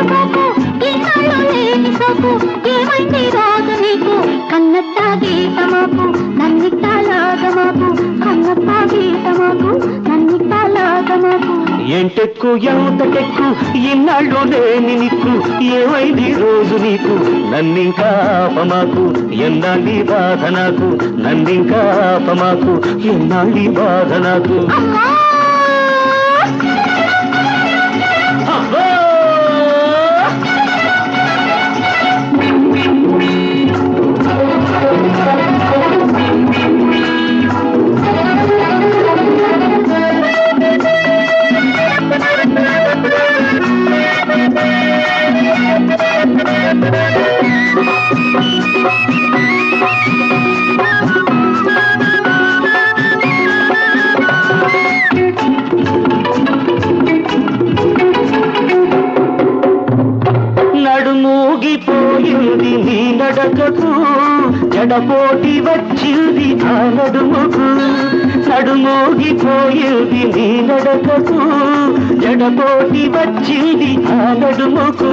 సోకు ఇన్నాళ్ళు లేని సోకు ఏమైంది రోజు నీకు కన్నట్ట గీతమాకు నన్నిట్టాలాగమాకు కన్నట్ట గీతమాకు నన్నిట్టాలాగమాకు ఎంటెక్కు ఎంతకెక్కు ఇన్నాళ్ళు లేని నిక్కు ఏమైంది రోజు నీకు నన్నింకా ఆపమాకు ఎన్నాళ్ళి బాధ నాకు నన్నింకా ఆపమాకు ఎన్నాళ్ళి బాధ నాకు నడుమూగిపోయింది నీ నడకకు జడపోటి వచ్చింది ఆ నడుముకు నడుమూగిపోయింది నీ నడకకు జడపోటి వచ్చింది ఆ నడుముకు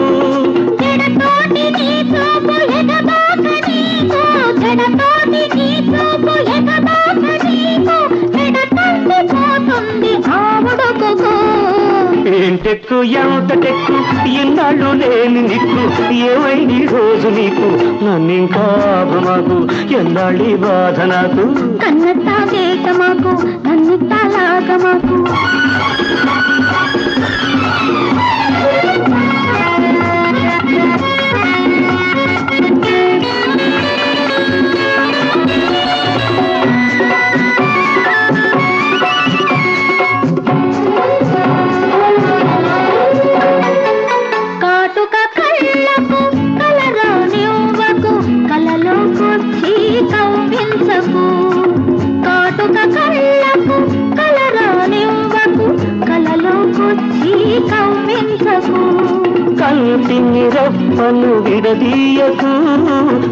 జడతోటి నీ చూపు ఎగబాక నీకు జడతోటి నీ చూపు ఎగబాక నీకు జడతంది పోతుంది ఆ ఉడుకుకు ఏంటెక్కు ఎంతటెక్కు ఇన్నాళ్ళు లేని నిక్కు ఏమైంది రోజు నీకు నన్నింకా ఆపమాకు ఎన్నాళ్ళి బాధ నాకు కన్నట్ట గీతమాకు నన్నిట్టాలాగమాకు కాటుక కళ్ళకు కలరానివ్వకు కలలోకొచ్చి కవ్వించకు కాటుక కళ్ళకు కలరానివ్వకు కలలోకొచ్చి కవ్వించకు కంటిని రెప్పను విడదీయకు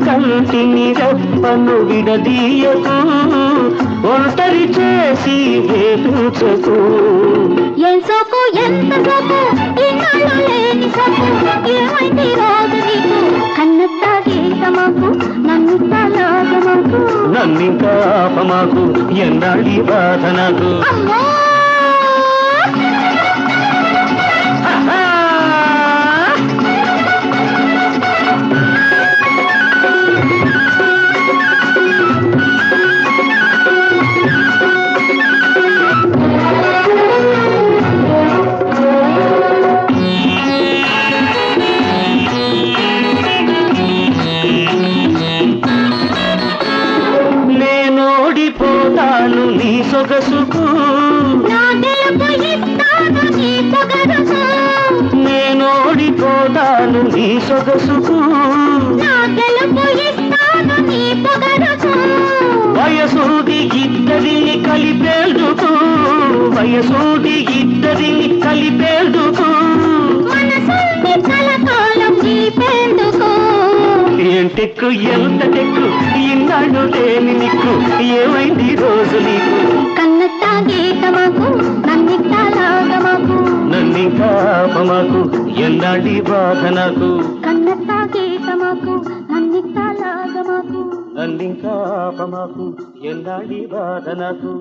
కంటిని రెప్పను విడదీయకు ఒంటరి చేసి వేపించకు ఏం సోకు ఎంత సోకు ఇన్నాళ్ళు లేని సోకు ఏమైంది రోజు నీకు కన్నట్ట గీతమాకు నన్నిట్టాలాగమాకు నన్నింకా ఆపమాకు ఎన్నాళ్ళి బాధ నాకు అమ్మో నేనోడిపోతాను నీ సొగసుకు నా గెలుపు ఇస్తాను నీ పొగరుకు నేనోడిపోతాను నీ సొగసుకు నా గెలుపు ఇస్తాను నీ పొగరుకు వయసూది ఇద్దరిని కలిపేందుకు వయసూది ఇద్దరిని కలిపేందుకు మనసుంది కలకాలం నీపేందుకు ఏంటెక్కు ఎంతటెక్కు ఇన్నాళ్ళు లేని నిక్కు ఏమైంది రోజు నీకు కన్నట్ట గీతమాకు నన్నిట్టాలాగమాకు నన్నింకా ఆపమాకు ఎన్నాళ్ళి బాధ నాకు కన్నట్ట గీతమాకు నన్నిట్టాలాగమాకు నన్నింకా ఆపమాకు ఎన్నాళ్ళి బాధ నాకు